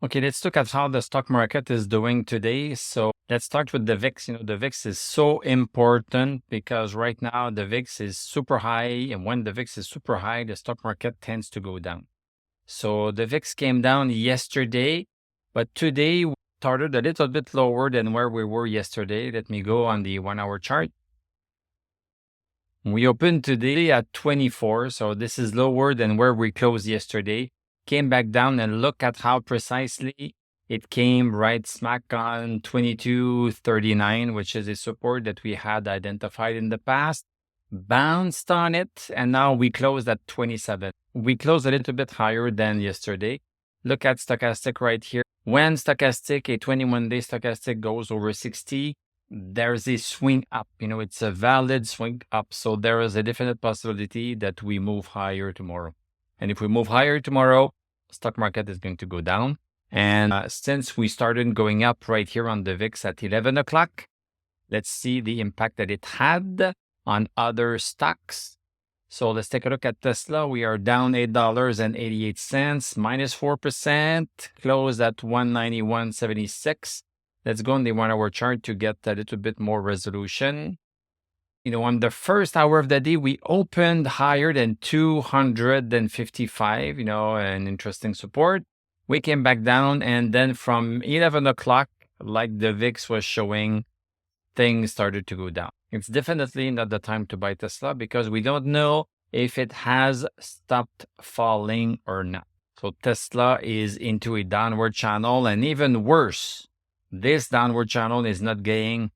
Okay, let's look at how the stock market is doing today. So let's start with the VIX. The VIX is so important because right now the VIX is super high. And when the VIX is super high, the stock market tends to go down. So the VIX came down yesterday, but today we started a little bit lower than where we were yesterday. Let me go on the 1-hour chart. We opened today at 24, so this is lower than where we closed yesterday. Came back down and look at how precisely it came right smack on 22.39, which is a support that we had identified in the past. Bounced on it, and now we closed at 27. We closed a little bit higher than yesterday. Look at stochastic right here. When stochastic, a 21-day stochastic goes over 60, there's a swing up. It's a valid swing up. So there is a definite possibility that we move higher tomorrow. And if we move higher tomorrow, stock market is going to go down. And since we started going up right here on the VIX at 11 o'clock, let's see the impact that it had on other stocks. So let's take a look at Tesla. We are down $8.88, minus 4%, closed at 191.76. Let's go on the 1-hour chart to get a little bit more resolution. On the first hour of the day, we opened higher than 255, an interesting support. We came back down, and then from 11 o'clock, like the VIX was showing, things started to go down. It's definitely not the time to buy Tesla because we don't know if it has stopped falling or not. So Tesla is into a downward channel, and even worse, this downward channel is not going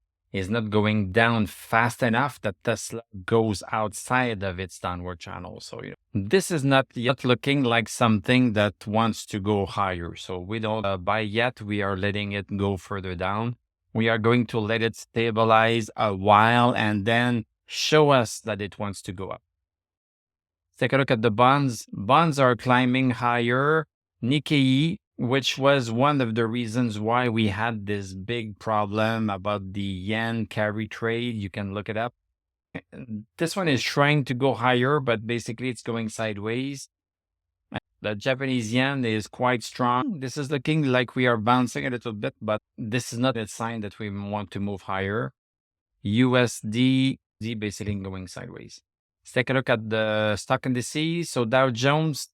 down fast enough that Tesla goes outside of its downward channel. So this is not yet looking like something that wants to go higher. So we don't buy yet. We are letting it go further down. We are going to let it stabilize a while and then show us that it wants to go up. Take a look at the bonds. Bonds are climbing higher. Nikkei, which was one of the reasons why we had this big problem about the yen carry trade. You can look it up. This one is trying to go higher, but basically it's going sideways. The Japanese yen is quite strong. This is looking like we are bouncing a little bit, but this is not a sign that we want to move higher. USD basically going sideways. Let's take a look at the stock indices. So Dow Jones,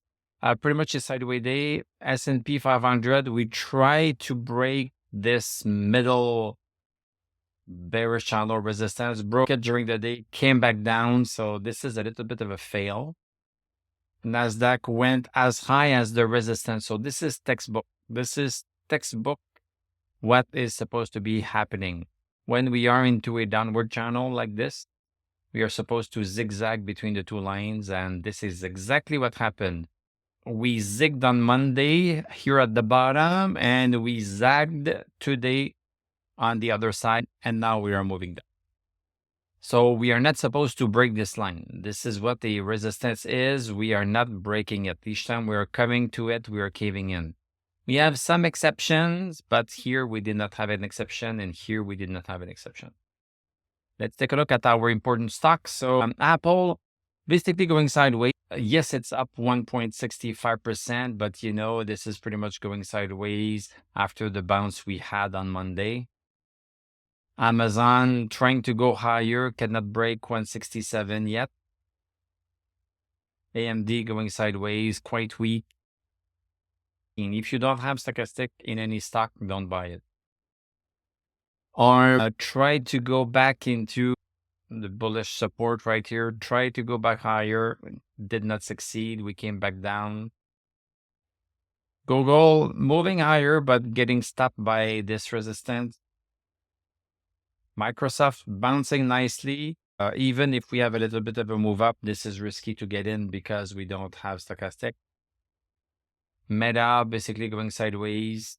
pretty much a sideways day. S&P 500, we try to break this middle bearish channel resistance, broke it during the day, came back down. So this is a little bit of a fail. Nasdaq went as high as the resistance. So this is textbook. This is textbook what is supposed to be happening. When we are into a downward channel like this, we are supposed to zigzag between the two lines, and this is exactly what happened. We zigged on Monday here at the bottom, and we zagged today on the other side, and now we are moving down. So we are not supposed to break this line. This is what the resistance is. We are not breaking it. Each time we are coming to it, we are caving in. We have some exceptions, but here we did not have an exception, and here we did not have an exception. Let's take a look at our important stocks. So Apple, basically going sideways. Yes, it's up 1.65%, but this is pretty much going sideways after the bounce we had on Monday. Amazon trying to go higher, cannot break 167 yet. AMD going sideways, quite weak. And if you don't have stochastic in any stock, don't buy it. Or try to go back into the bullish support right here. Try to go back higher. Did not succeed. We came back down. Google moving higher, but getting stopped by this resistance. Microsoft bouncing nicely. Even if we have a little bit of a move up, this is risky to get in because we don't have stochastic. Meta basically going sideways.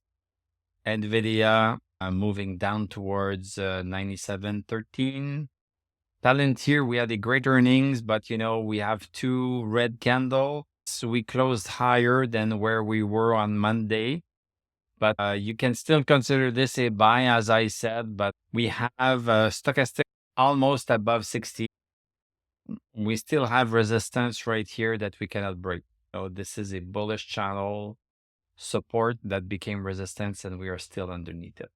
NVIDIA moving down towards 97.13. Palantir, we had a great earnings, but we have two red candles. So we closed higher than where we were on Monday. But you can still consider this a buy, as I said, but we have stochastic almost above 60. We still have resistance right here that we cannot break. So this is a bullish channel. support that became resistance, and we are still underneath it.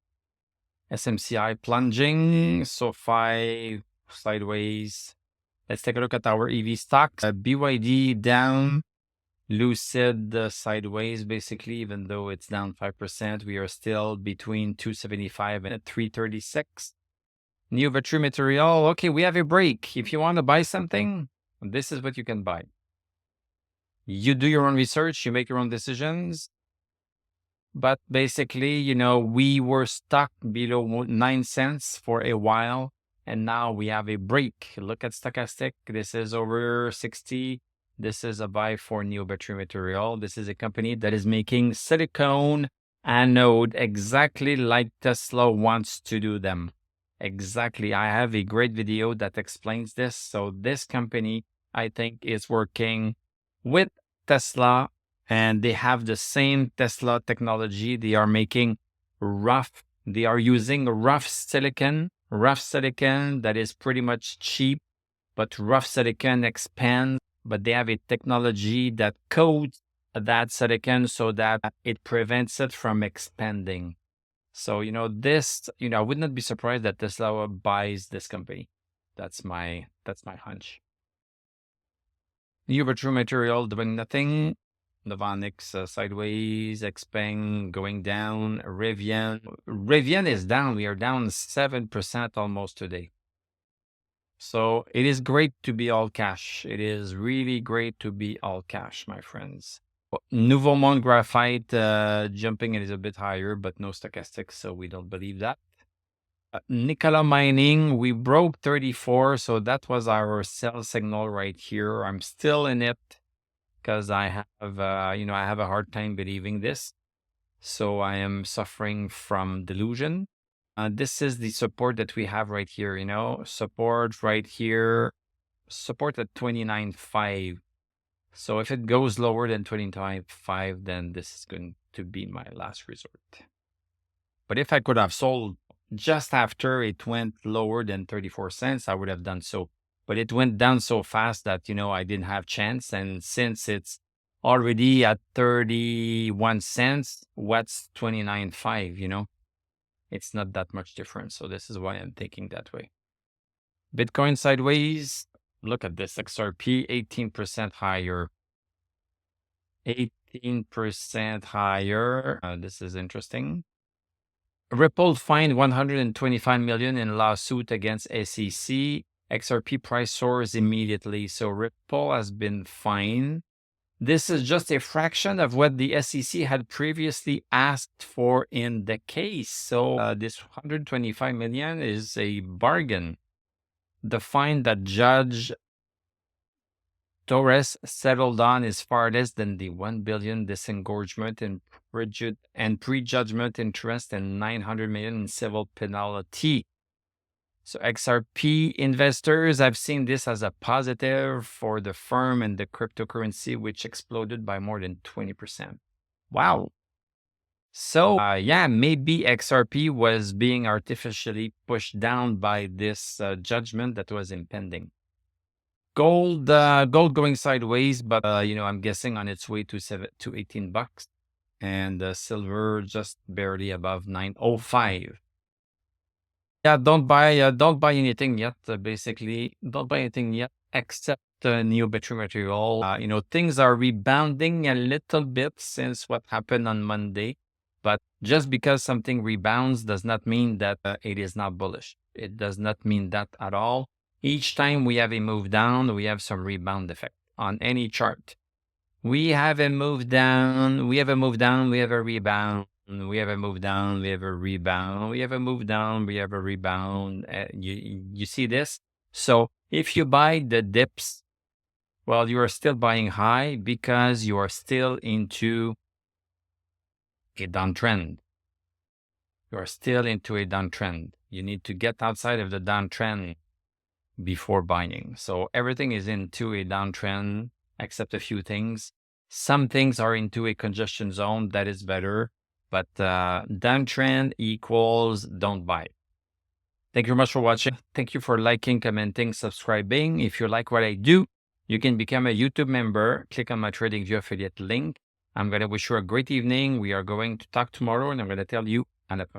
SMCI plunging, SoFi sideways. Let's take a look at our EV stocks. BYD down, Lucid sideways, basically, even though it's down 5%. We are still between 275 and 336. New battery material. Okay, we have a break. If you want to buy something, this is what you can buy. You do your own research, you make your own decisions. But basically, you know, we were stuck below 9 cents for a while, and now we have a break. Look at stochastic. This is over 60. This is a buy for new battery material. This is a company that is making silicone anode exactly like Tesla wants to do them. Exactly. I have a great video that explains this. So this company, I think, is working with Tesla, and they have the same Tesla technology. They are making they are using rough silicon that is pretty much cheap, but rough silicon expands, but they have a technology that coats that silicon so that it prevents it from expanding. So, you know, this, you know, I would not be surprised that Tesla buys this company. That's my hunch. New battery material doing nothing. Novonix sideways, Xpeng going down, Rivian is down. We are down 7% almost today. So it is great to be all cash. It is really great to be all cash, my friends. Nouveau Monde Graphite jumping a little bit higher, but no stochastics, so we don't believe that. Nikola Mining, we broke 34, so that was our sell signal right here. I'm still in it because I have, I have a hard time believing this. So I am suffering from delusion. This is the support that we have right here, you know, support right here, support at 29.5. So if it goes lower than 29.5, then this is going to be my last resort. But if I could have sold just after it went lower than 34 cents, I would have done so. But it went down so fast that, you know, I didn't have chance. And since it's already at 31 cents, what's 29.5, you know? It's not that much difference. So this is why I'm thinking that way. Bitcoin sideways. Look at this XRP, 18% higher. 18% higher. This is interesting. Ripple fined 125 million in lawsuit against SEC. XRP price soars immediately. So Ripple has been fined. This is just a fraction of what the SEC had previously asked for in the case. So this 125 million is a bargain. The fine that Judge Torres settled on is far less than the 1 billion disengorgement and prejudgment interest and 900 million in civil penalty. So XRP investors have seen this as a positive for the firm and the cryptocurrency, which exploded by more than 20%. Wow. So yeah, maybe XRP was being artificially pushed down by this judgment that was impending. Gold going sideways, but I'm guessing on its way to $18, and silver just barely above 905. Yeah, don't buy anything yet. Basically, don't buy anything yet except new battery material. Things are rebounding a little bit since what happened on Monday, but just because something rebounds does not mean that it is not bullish. It does not mean that at all. Each time we have a move down, we have some rebound effect on any chart. We have a move down, we have a move down, we have a rebound. We have a move down, we have a rebound, we have a move down, we have a rebound. You see this? So if you buy the dips, well, you are still buying high because you are still into a downtrend. You are still into a downtrend. You need to get outside of the downtrend before buying. So everything is into a downtrend except a few things. Some things are into a congestion zone. That is better. But downtrend equals don't buy. Thank you very much for watching. Thank you for liking, commenting, subscribing. If you like what I do, you can become a YouTube member. Click on my TradingView affiliate link. I'm going to wish you a great evening. We are going to talk tomorrow, and I'm going to tell you à la prochaine.